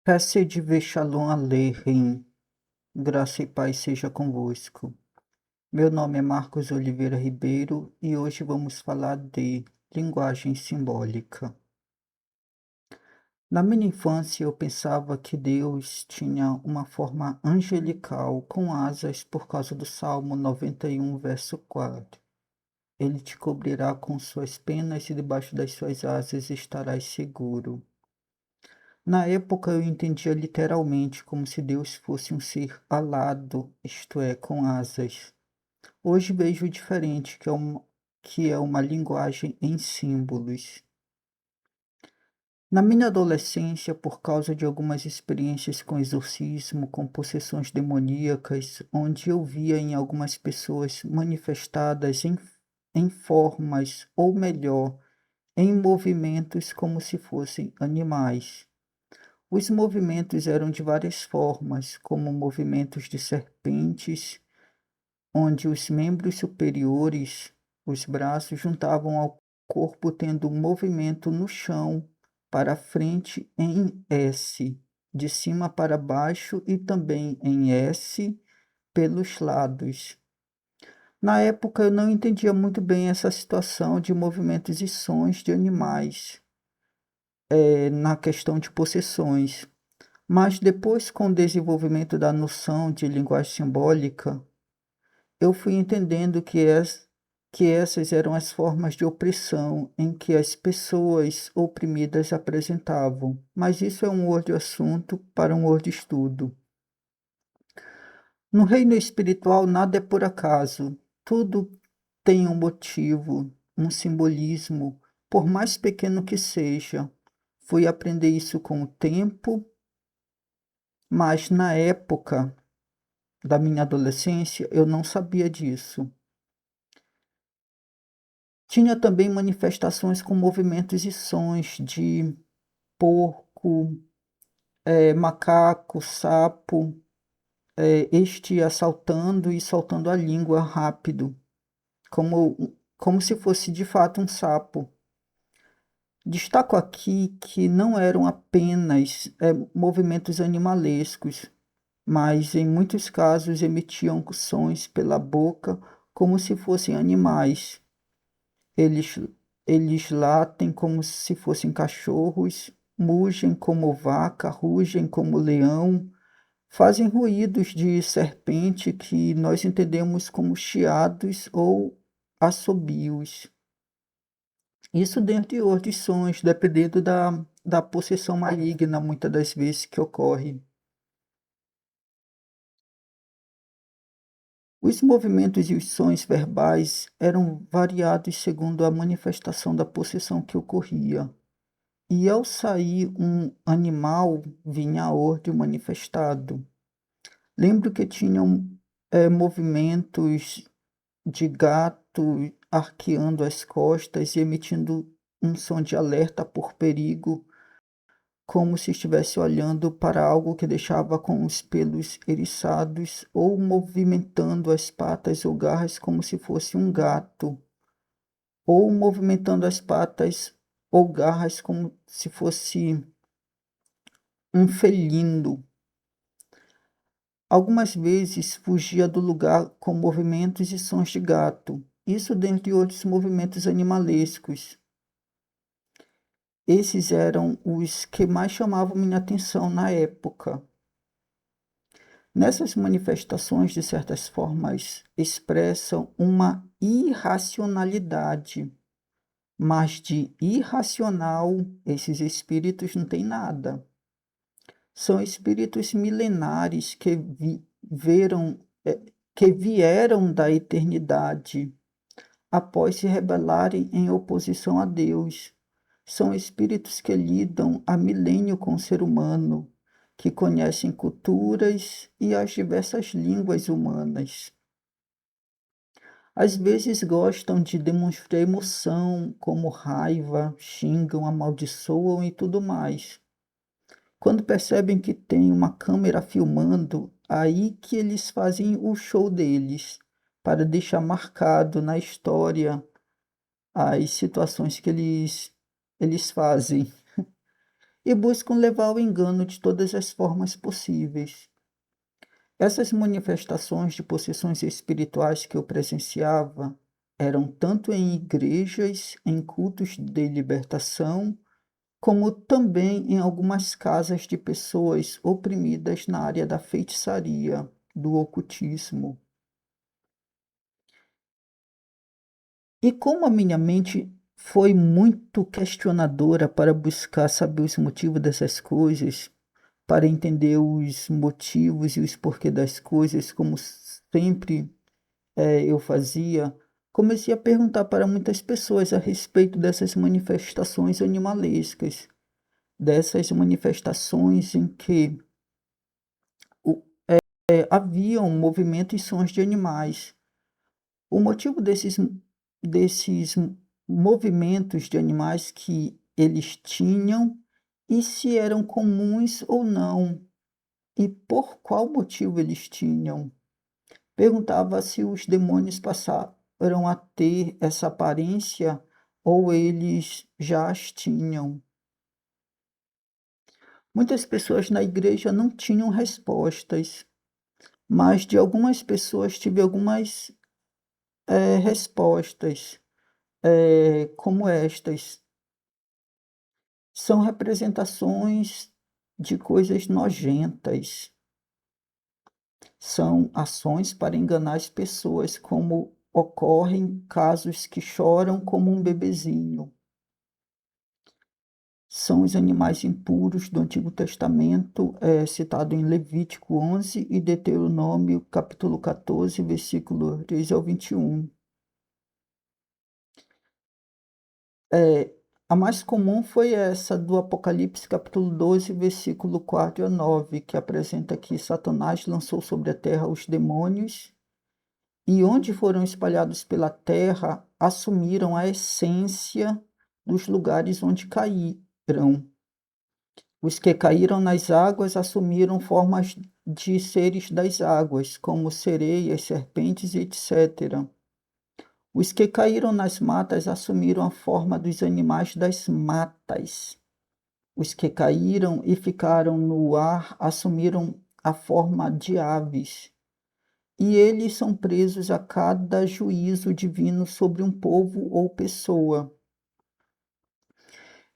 Cacete de Shalom Aleichem, graça e paz seja convosco. Meu nome é Marcos Oliveira Ribeiro e hoje vamos falar de linguagem simbólica. Na minha infância eu pensava que Deus tinha uma forma angelical com asas por causa do Salmo 91, verso 4. Ele te cobrirá com suas penas e debaixo das suas asas estarás seguro. Na época eu entendia literalmente como se Deus fosse um ser alado, isto é, com asas. Hoje vejo diferente, que é uma linguagem em símbolos. Na minha adolescência, por causa de algumas experiências com exorcismo, com possessões demoníacas, onde eu via em algumas pessoas manifestadas em formas, ou melhor, em movimentos como se fossem animais. Os movimentos eram de várias formas, como movimentos de serpentes, onde os membros superiores, os braços, juntavam ao corpo, tendo um movimento no chão para frente em S, de cima para baixo e também em S pelos lados. Na época eu não entendia muito bem essa situação de movimentos e sons de animais, na questão de possessões. Mas depois, com o desenvolvimento da noção de linguagem simbólica, eu fui entendendo que essas eram as formas de opressão em que as pessoas oprimidas apresentavam. Mas isso é um outro assunto para um outro estudo. No reino espiritual, nada é por acaso. Tudo tem um motivo, um simbolismo, por mais pequeno que seja. Fui aprender isso com o tempo, mas na época da minha adolescência, eu não sabia disso. Tinha também manifestações com movimentos e sons de porco, macaco, sapo, este assaltando e soltando a língua rápido, como se fosse de fato um sapo. Destaco aqui que não eram apenas movimentos animalescos, mas em muitos casos emitiam sons pela boca como se fossem animais. Eles, eles latem como se fossem cachorros, mugem como vaca, rugem como leão, fazem ruídos de serpente que nós entendemos como chiados ou assobios. Isso dentre outros sons, dependendo da possessão maligna, muitas das vezes que ocorre. Os movimentos e os sons verbais eram variados segundo a manifestação da possessão que ocorria. E ao sair um animal, vinha a ordem manifestado. Lembro que tinham movimentos de gato arqueando as costas e emitindo um som de alerta por perigo, como se estivesse olhando para algo que deixava com os pelos eriçados, ou movimentando as patas ou garras como se fosse um gato, ou movimentando as patas ou garras como se fosse um felino. Algumas vezes fugia do lugar com movimentos e sons de gato, isso dentre outros movimentos animalescos. Esses eram os que mais chamavam minha atenção na época. Nessas manifestações, de certas formas, expressam uma irracionalidade, mas de irracional esses espíritos não têm nada. São espíritos milenares que vieram da eternidade após se rebelarem em oposição a Deus. São espíritos que lidam há milênio com o ser humano, que conhecem culturas e as diversas línguas humanas. Às vezes gostam de demonstrar emoção, como raiva, xingam, amaldiçoam e tudo mais. Quando percebem que tem uma câmera filmando, aí que eles fazem o show deles, para deixar marcado na história as situações que eles fazem. e buscam levar ao engano de todas as formas possíveis. Essas manifestações de possessões espirituais que eu presenciava eram tanto em igrejas, em cultos de libertação, como também em algumas casas de pessoas oprimidas na área da feitiçaria, do ocultismo. E como a minha mente foi muito questionadora para buscar saber os motivos dessas coisas, para entender os motivos e os porquê das coisas, como sempre eu fazia, comecei a perguntar para muitas pessoas a respeito dessas manifestações animalescas, dessas manifestações em que o- haviam movimentos e sons de animais. O motivo desses movimentos de animais que eles tinham e se eram comuns ou não, e por qual motivo eles tinham. Perguntava se os demônios passaram a ter essa aparência ou eles já as tinham. Muitas pessoas na igreja não tinham respostas, mas de algumas pessoas tive algumas respostas, como estas. São representações de coisas nojentas. São ações para enganar as pessoas, como ocorrem casos que choram como um bebezinho. São os animais impuros do Antigo Testamento, citado em Levítico 11 e Deuteronômio capítulo 14, versículo 3 ao 21. É, a mais comum foi essa do Apocalipse capítulo 12, versículo 4 a 9, que apresenta que Satanás lançou sobre a terra os demônios e onde foram espalhados pela terra, assumiram a essência dos lugares onde caíram. Os que caíram nas águas assumiram formas de seres das águas, como sereias, serpentes, etc. Os que caíram nas matas assumiram a forma dos animais das matas. Os que caíram e ficaram no ar assumiram a forma de aves. E eles são presos a cada juízo divino sobre um povo ou pessoa.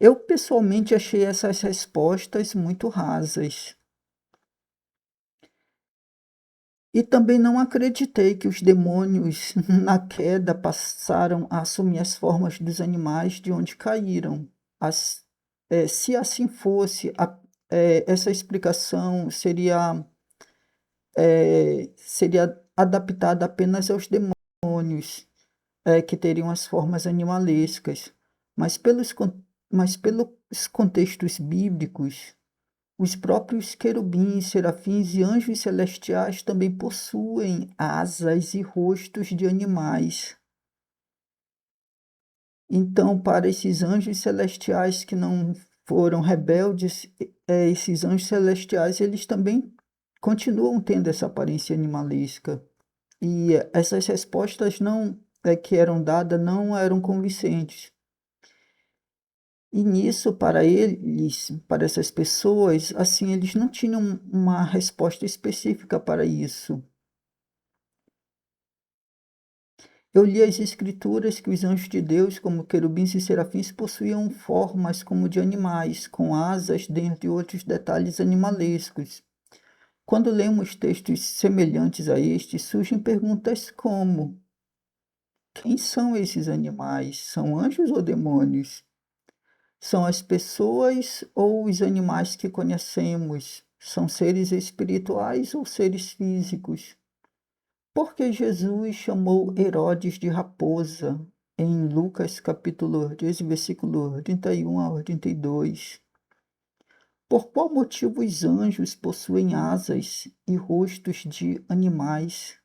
Eu pessoalmente achei essas respostas muito rasas. E também não acreditei que os demônios, na queda, passaram a assumir as formas dos animais de onde caíram. Se assim fosse, essa explicação seria adaptada apenas aos demônios, que teriam as formas animalescas. Mas pelos contextos bíblicos, os próprios querubins, serafins e anjos celestiais também possuem asas e rostos de animais. Então, para esses anjos celestiais que não foram rebeldes, esses anjos celestiais, eles também continuam tendo essa aparência animalesca. E essas respostas não que eram dadas não eram convincentes. E nisso, para eles, para essas pessoas, assim, eles não tinham uma resposta específica para isso. Eu li as escrituras que os anjos de Deus, como querubins e serafins, possuíam formas como de animais, com asas, dentre outros detalhes animalescos. Quando lemos textos semelhantes a estes, surgem perguntas como: quem são esses animais? São anjos ou demônios? São as pessoas ou os animais que conhecemos? São seres espirituais ou seres físicos? Por que Jesus chamou Herodes de raposa em Lucas capítulo 13, versículo 31 a 32? Por qual motivo os anjos possuem asas e rostos de animais?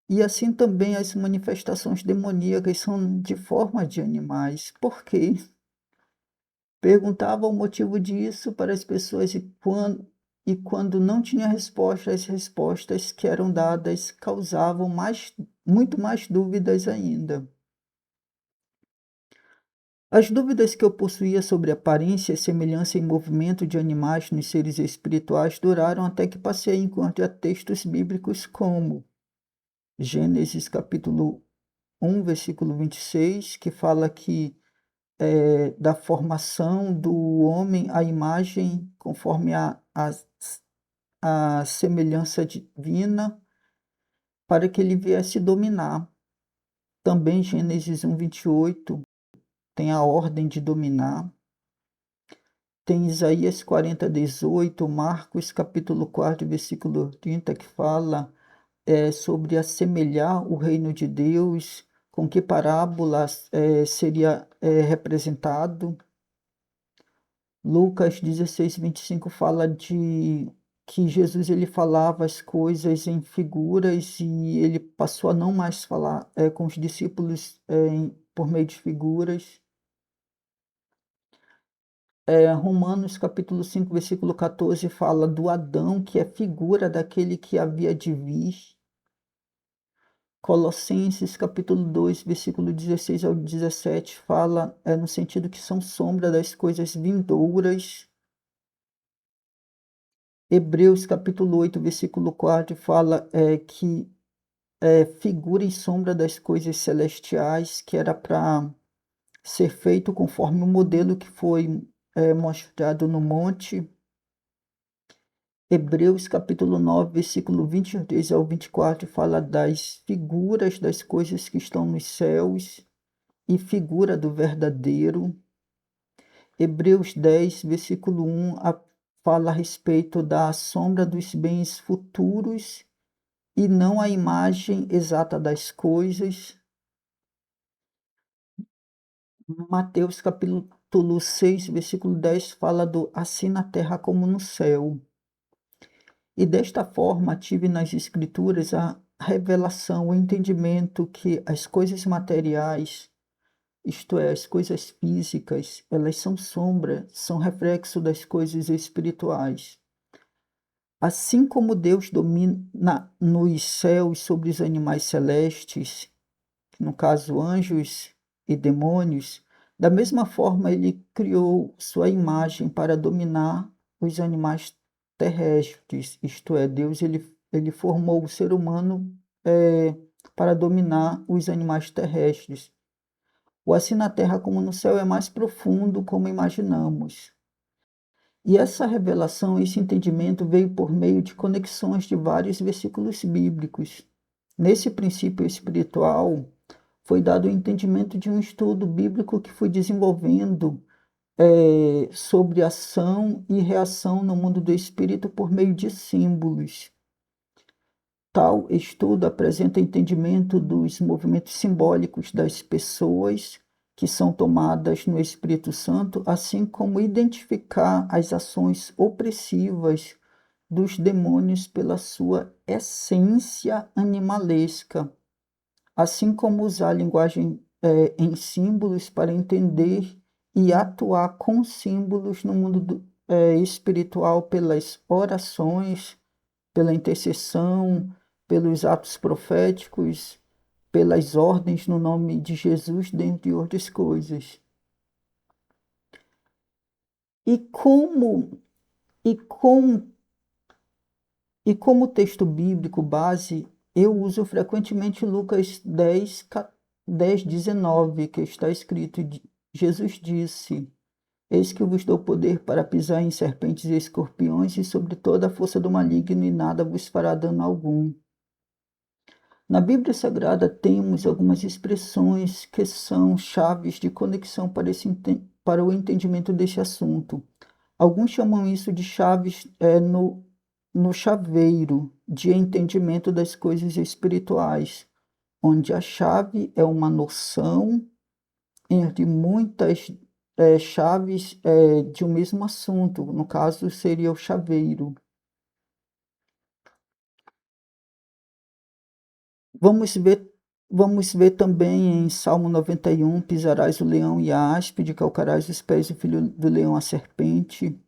E assim também as manifestações demoníacas são de forma de animais. Por quê? Perguntava o motivo disso para as pessoas e quando não tinha resposta, as respostas que eram dadas causavam muito mais dúvidas ainda. As dúvidas que eu possuía sobre aparência, semelhança e movimento de animais nos seres espirituais duraram até que passei a encontrar textos bíblicos como Gênesis capítulo 1, versículo 26, que fala que da formação do homem à imagem conforme a semelhança divina, para que ele viesse dominar. Também Gênesis 1, 28 tem a ordem de dominar. Tem Isaías 40, 18, Marcos capítulo 4, versículo 30, que fala sobre assemelhar o reino de Deus, com que parábolas seria representado. Lucas 16, 25 fala de que Jesus ele falava as coisas em figuras e ele passou a não mais falar com os discípulos por meio de figuras. Romanos capítulo 5, versículo 14 fala do Adão, que é figura daquele que havia de vir. Colossenses capítulo 2, versículo 16 ao 17 fala no sentido que são sombra das coisas vindouras. Hebreus capítulo 8, versículo 4 fala que figura e sombra das coisas celestiais, que era para ser feito conforme o modelo que foi mostrado no monte. Hebreus capítulo 9, versículo 22 ao 24 fala das figuras das coisas que estão nos céus e figura do verdadeiro. Hebreus 10, versículo 1 fala a respeito da sombra dos bens futuros e não a imagem exata das coisas. Mateus capítulo 6, versículo 10 fala do assim na terra como no céu. E desta forma tive nas Escrituras a revelação, o entendimento que as coisas materiais, isto é, as coisas físicas, elas são sombra, são reflexo das coisas espirituais. Assim como Deus domina nos céus sobre os animais celestes, no caso anjos e demônios, da mesma forma ele criou sua imagem para dominar os animais terrestres, isto é, Deus ele formou o ser humano para dominar os animais terrestres. O assim na terra como no céu é mais profundo, como imaginamos. E essa revelação, esse entendimento veio por meio de conexões de vários versículos bíblicos. Nesse princípio espiritual, foi dado o entendimento de um estudo bíblico que foi desenvolvendo sobre ação e reação no mundo do espírito por meio de símbolos. Tal estudo apresenta entendimento dos movimentos simbólicos das pessoas que são tomadas no Espírito Santo, assim como identificar as ações opressivas dos demônios pela sua essência animalesca, assim como usar a linguagem em símbolos para entender e atuar com símbolos no mundo espiritual pelas orações, pela intercessão, pelos atos proféticos, pelas ordens no nome de Jesus, dentre outras coisas. E como texto bíblico base, eu uso frequentemente Lucas 10, 19, que está escrito: Jesus disse: Eis que eu vos dou poder para pisar em serpentes e escorpiões e sobre toda a força do maligno, e nada vos fará dano algum. Na Bíblia Sagrada temos algumas expressões que são chaves de conexão para o entendimento deste assunto. Alguns chamam isso de chaves no chaveiro de entendimento das coisas espirituais, onde a chave é uma noção entre muitas chaves de um mesmo assunto. No caso, seria o chaveiro. Vamos ver também em Salmo 91, pisarás o leão e a áspide, calcarás os pés do filho do leão a serpente.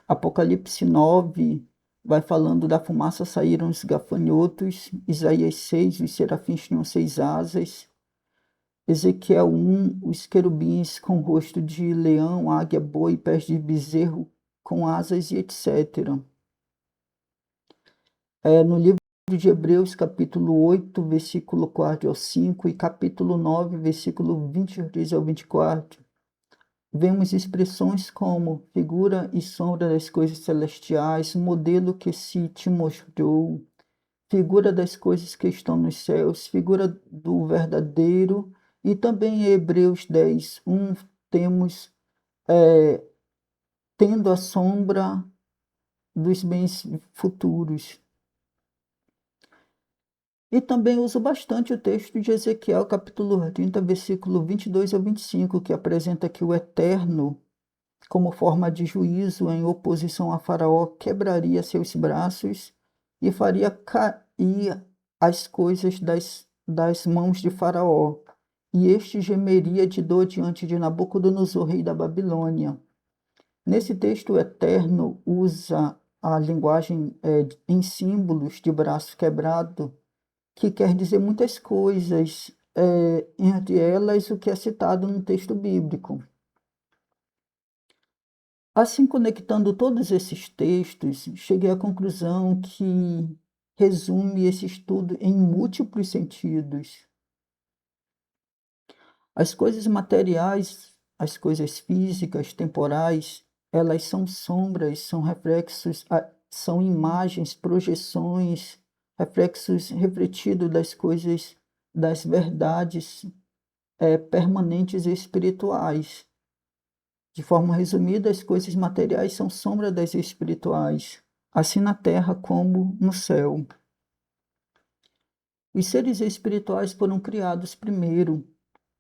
Apocalipse 9 vai falando da fumaça saíram os gafanhotos. Isaías 6, os serafins tinham 6 asas. Ezequiel 1, os querubins com rosto de leão, águia, boi, pés de bezerro, com asas e etc. No livro de Hebreus, capítulo 8, versículo 4 ao 5, e capítulo 9, versículo 23 ao 24, vemos expressões como figura e sombra das coisas celestiais, modelo que se te mostrou, figura das coisas que estão nos céus, figura do verdadeiro, e também em Hebreus 10, 1, temos tendo a sombra dos bens futuros. E também uso bastante o texto de Ezequiel, capítulo 30, versículo 22 ao 25, que apresenta que o Eterno, como forma de juízo em oposição a Faraó, quebraria seus braços e faria cair as coisas das mãos de Faraó. E este gemeria de dor diante de Nabucodonosor, rei da Babilônia. Nesse texto, o Eterno usa a linguagem em símbolos de braço quebrado, que quer dizer muitas coisas, entre elas o que é citado no texto bíblico. Assim, conectando todos esses textos, cheguei à conclusão que resume esse estudo em múltiplos sentidos. As coisas materiais, as coisas físicas, temporais, elas são sombras, são reflexos, são imagens, projeções, reflexos refletidos das coisas, das verdades permanentes e espirituais. De forma resumida, as coisas materiais são sombra das espirituais, assim na terra como no céu. Os seres espirituais foram criados primeiro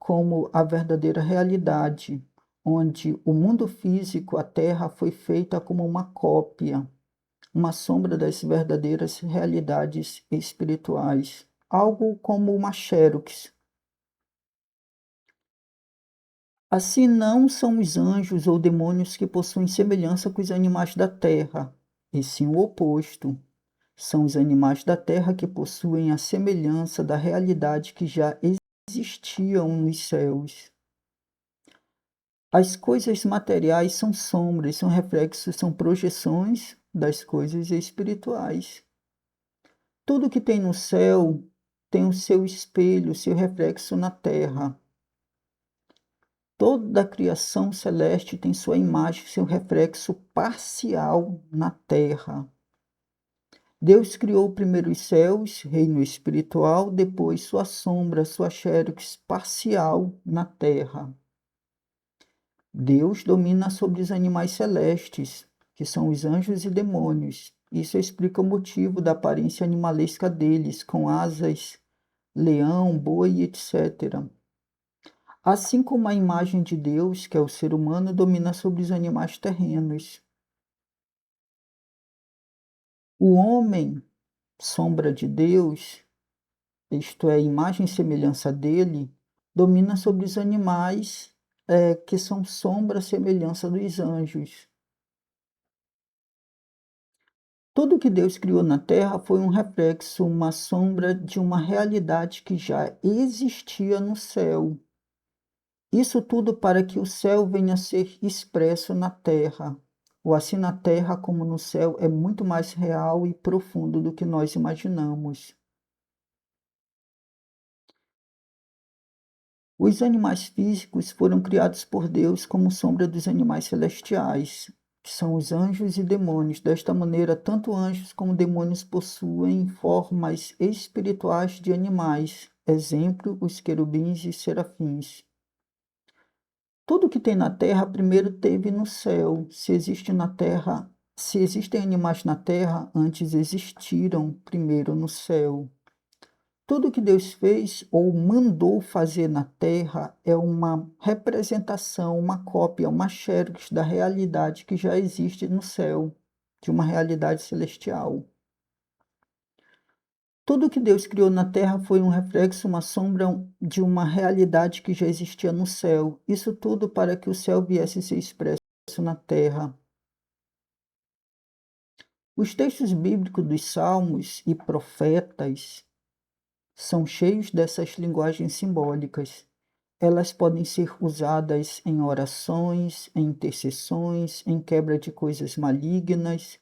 como a verdadeira realidade, onde o mundo físico, a terra, foi feita como uma cópia, uma sombra das verdadeiras realidades espirituais, algo como uma xerox. Assim, não são os anjos ou demônios que possuem semelhança com os animais da terra, e sim o oposto. São os animais da terra que possuem a semelhança da realidade que já existiam nos céus. As coisas materiais são sombras, são reflexos, são projeções das coisas espirituais. Tudo que tem no céu tem o seu espelho, o seu reflexo na terra. Toda a criação celeste tem sua imagem, seu reflexo parcial na terra. Deus criou primeiro os céus, reino espiritual, depois sua sombra, sua xerox parcial na terra. Deus domina sobre os animais celestes, que são os anjos e demônios. Isso explica o motivo da aparência animalesca deles, com asas, leão, boi, etc. Assim como a imagem de Deus, que é o ser humano, domina sobre os animais terrenos. O homem, sombra de Deus, isto é, imagem e semelhança dele, domina sobre os animais que são sombra e semelhança dos anjos. Tudo que Deus criou na terra foi um reflexo, uma sombra de uma realidade que já existia no céu. Isso tudo para que o céu venha a ser expresso na terra. O assim na terra como no céu é muito mais real e profundo do que nós imaginamos. Os animais físicos foram criados por Deus como sombra dos animais celestiais, que são os anjos e demônios. Desta maneira, tanto anjos como demônios possuem formas espirituais de animais, exemplo, os querubins e serafins. Tudo que tem na terra primeiro teve no céu. Se existe na terra, se existem animais na terra, antes existiram primeiro no céu. Tudo que Deus fez ou mandou fazer na terra é uma representação, uma cópia, uma xerox da realidade que já existe no céu, de uma realidade celestial. Tudo que Deus criou na terra foi um reflexo, uma sombra de uma realidade que já existia no céu. Isso tudo para que o céu viesse a ser expresso na terra. Os textos bíblicos dos Salmos e profetas são cheios dessas linguagens simbólicas. Elas podem ser usadas em orações, em intercessões, em quebra de coisas malignas,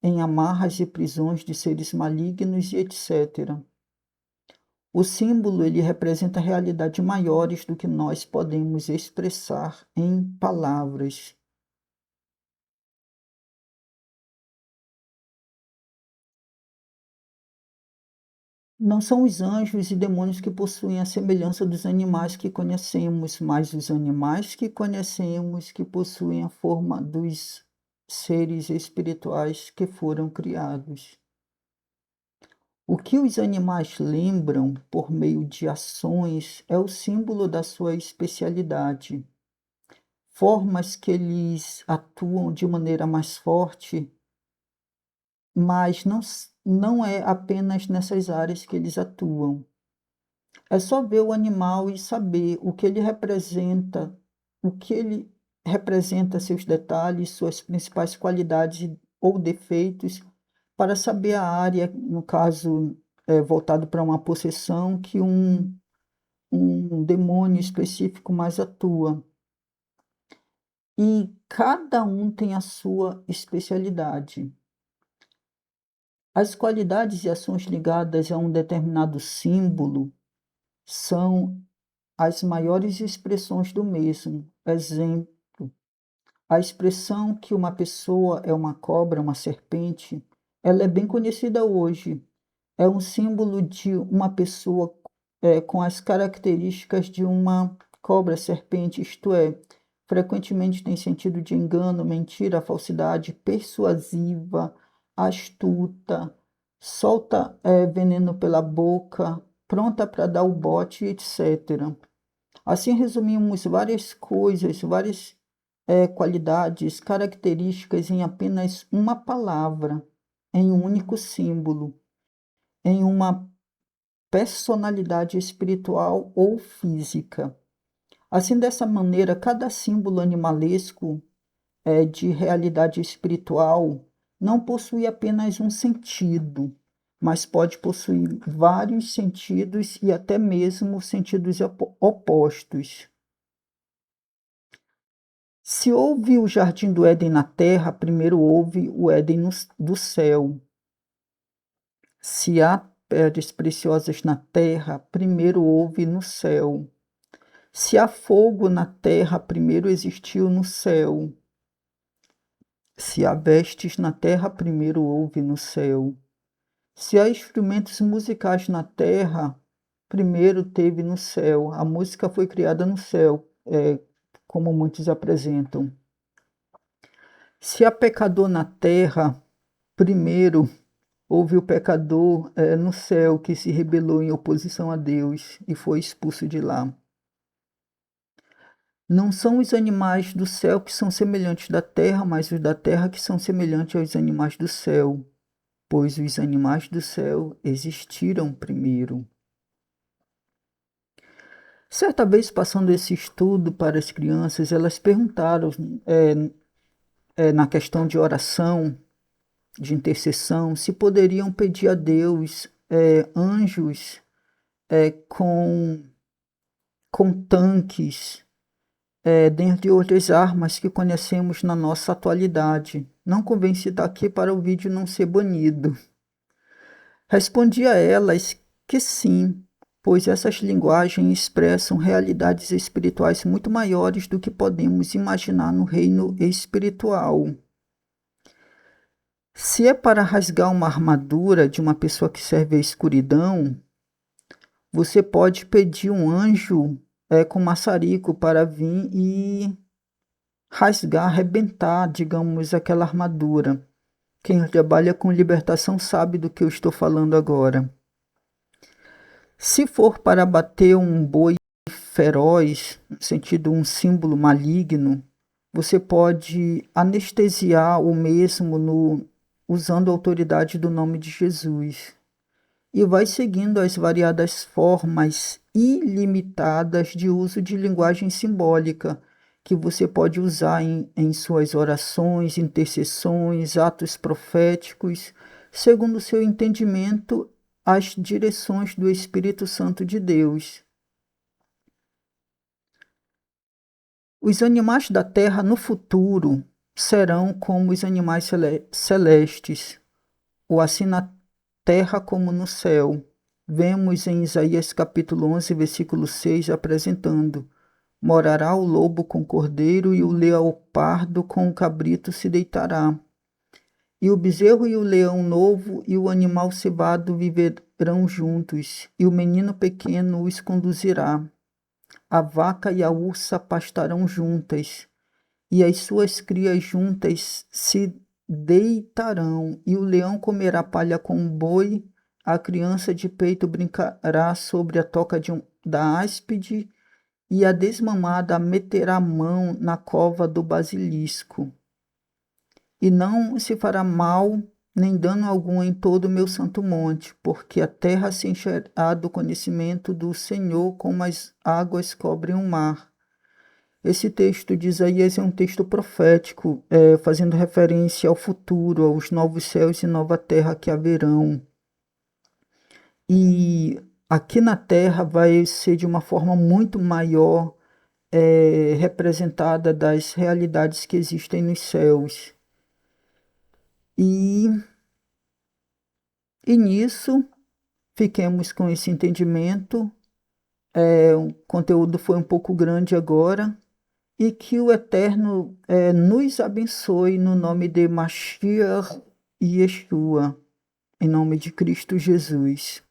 em amarras e prisões de seres malignos e etc. O símbolo ele representa realidades maiores do que nós podemos expressar em palavras. Não são os anjos e demônios que possuem a semelhança dos animais que conhecemos, mas os animais que conhecemos que possuem a forma dos seres espirituais que foram criados. O que os animais lembram por meio de ações é o símbolo da sua especialidade. Formas que eles atuam de maneira mais forte, mas não é apenas nessas áreas que eles atuam. É só ver o animal e saber o que ele representa, seus detalhes, suas principais qualidades ou defeitos, para saber a área, no caso, voltado para uma possessão, que um demônio específico mais atua. E cada um tem a sua especialidade. As qualidades e ações ligadas a um determinado símbolo são as maiores expressões do mesmo. Exemplo, a expressão que uma pessoa é uma cobra, uma serpente, ela é bem conhecida hoje. É um símbolo de uma pessoa com as características de uma cobra, serpente, isto é, frequentemente tem sentido de engano, mentira, falsidade, persuasiva, astuta, solta veneno pela boca, pronta para dar o bote, etc. Assim resumimos várias coisas, várias qualidades, características em apenas uma palavra, em um único símbolo, em uma personalidade espiritual ou física. Assim, dessa maneira, cada símbolo animalesco de realidade espiritual não possui apenas um sentido, mas pode possuir vários sentidos e até mesmo sentidos opostos. Se houve o jardim do Éden na terra, primeiro houve o Éden do céu. Se há pedras preciosas na terra, primeiro houve no céu. Se há fogo na terra, primeiro existiu no céu. Se há vestes na terra, primeiro houve no céu. Se há instrumentos musicais na terra, primeiro teve no céu. A música foi criada no céu, como muitos apresentam. Se há pecador na terra, primeiro houve o pecador no céu que se rebelou em oposição a Deus e foi expulso de lá. Não são os animais do céu que são semelhantes da terra, mas os da terra que são semelhantes aos animais do céu, pois os animais do céu existiram primeiro. Certa vez, passando esse estudo para as crianças, elas perguntaram, na questão de oração, de intercessão, se poderiam pedir a Deus anjos com tanques, dentre outras armas que conhecemos na nossa atualidade. Não convém citar aqui para o vídeo não ser banido. Respondi a elas que sim, pois essas linguagens expressam realidades espirituais muito maiores do que podemos imaginar no reino espiritual. Se é para rasgar uma armadura de uma pessoa que serve à escuridão, você pode pedir um anjo com maçarico para vir e rasgar, arrebentar, digamos, aquela armadura. Quem trabalha com libertação sabe do que eu estou falando agora. Se for para bater um boi feroz, no sentido um símbolo maligno, você pode anestesiar o mesmo usando a autoridade do nome de Jesus. E vai seguindo as variadas formas ilimitadas de uso de linguagem simbólica que você pode usar em suas orações, intercessões, atos proféticos, segundo o seu entendimento, as direções do Espírito Santo de Deus. Os animais da terra no futuro serão como os animais celestes, ou assim na terra como no céu. Vemos em Isaías capítulo 11, versículo 6, apresentando: morará o lobo com o cordeiro, e o leopardo com o cabrito se deitará. E o bezerro e o leão novo e o animal cevado viverão juntos, e o menino pequeno os conduzirá. A vaca e a ursa pastarão juntas, e as suas crias juntas se deitarão, e o leão comerá palha com o boi, a criança de peito brincará sobre a toca da áspide, e a desmamada meterá a mão na cova do basilisco. E não se fará mal nem dano algum em todo o meu santo monte, porque a terra se encherá do conhecimento do Senhor, como as águas cobrem o mar. Esse texto de Isaías é um texto profético, fazendo referência ao futuro, aos novos céus e nova terra que haverão. E aqui na terra vai ser de uma forma muito maior, representada das realidades que existem nos céus. E, e nisso, fiquemos com esse entendimento. O conteúdo foi um pouco grande agora. E que o Eterno nos abençoe no nome de Mashiach e Yeshua, em nome de Cristo Jesus.